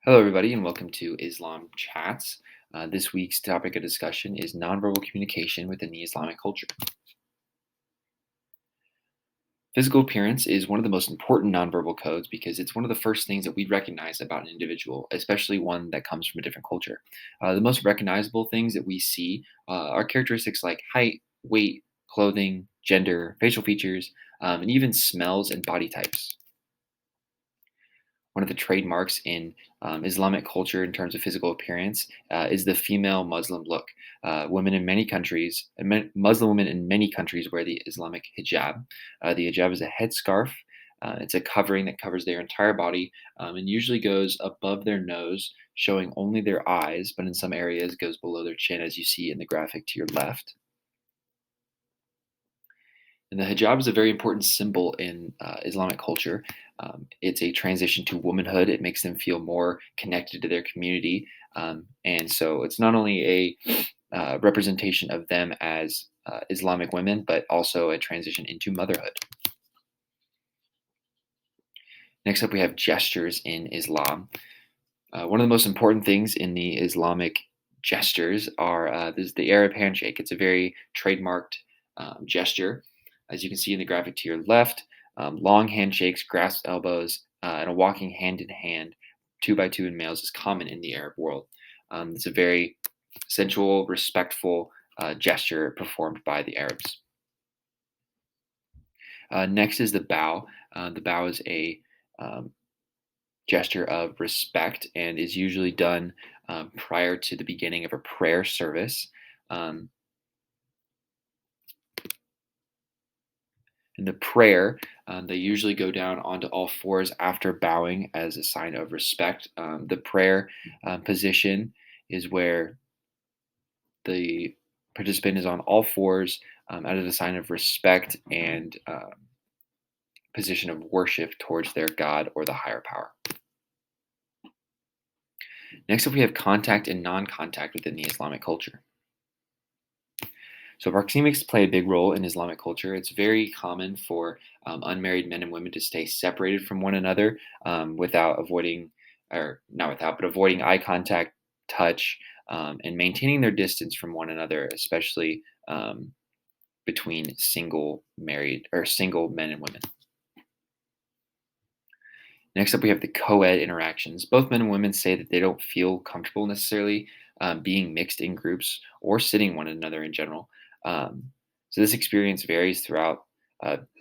Hello, everybody, and welcome to Islam Chats. This week's topic of discussion is nonverbal communication within the Islamic culture. Physical appearance is one of the most important nonverbal codes because it's one of the first things that we recognize about an individual, especially one that comes from a different culture. The most recognizable things that we see are characteristics like height, weight, clothing, gender, facial features, and even smells and body types. One of the trademarks in Islamic culture in terms of physical appearance is the female Muslim look. Women in many countries, Muslim women in many countries wear the Islamic hijab. The hijab is a headscarf. It's a covering that covers their entire body and usually goes above their nose, showing only their eyes, but in some areas goes below their chin, as you see in the graphic to your left. And the hijab is a very important symbol in Islamic culture. It's a transition to womanhood. It makes them feel more connected to their community. And so it's not only a representation of them as Islamic women, but also a transition into motherhood. Next up, we have gestures in Islam. One of the most important things in the Islamic gestures are this, the Arab handshake. It's a very trademarked gesture. As you can see in the graphic to your left, long handshakes, grasped elbows, and a walking hand in hand, two by two in males, is common in the Arab world. It's a very sensual, respectful gesture performed by the Arabs. Next is the bow. The bow is a gesture of respect and is usually done prior to the beginning of a prayer service. Um, in the prayer, they usually go down onto all fours after bowing as a sign of respect. The prayer position is where the participant is on all fours out of a sign of respect and position of worship towards their God or the higher power. Next up, we have contact and non contact within the Islamic culture. So proxemics play a big role in Islamic culture. It's very common for unmarried men and women to stay separated from one another without avoiding, or not without, but avoiding eye contact, touch, and maintaining their distance from one another, especially between single men and women. Next up, we have the co-ed interactions. Both men and women say that they don't feel comfortable necessarily being mixed in groups or sitting one another in general. So this experience varies throughout.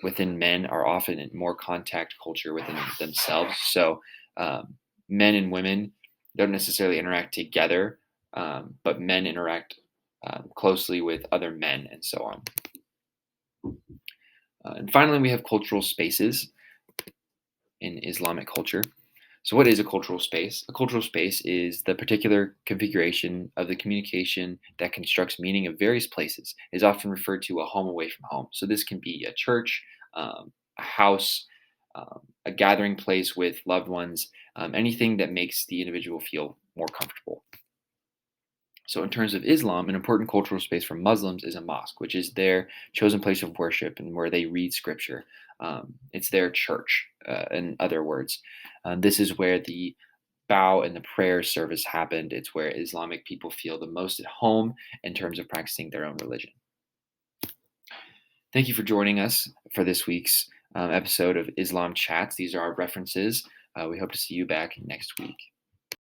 Within men are often in more contact culture within themselves. So men and women don't necessarily interact together, but men interact closely with other men and so on. And finally, we have cultural spaces in Islamic culture. So, what is a cultural space? A cultural space is the particular configuration of the communication that constructs meaning of various places. It is often referred to a home away from home. So, this can be a church, a house, a gathering place with loved ones, anything that makes the individual feel more comfortable. So, in terms of Islam, an important cultural space for Muslims is a mosque, which is their chosen place of worship and where they read scripture. It's their church, in other words. This is where the bow and the prayer service happened. It's where Islamic people feel the most at home in terms of practicing their own religion. Thank you for joining us for this week's episode of Islam Chats. These are our references. We hope to see you back next week.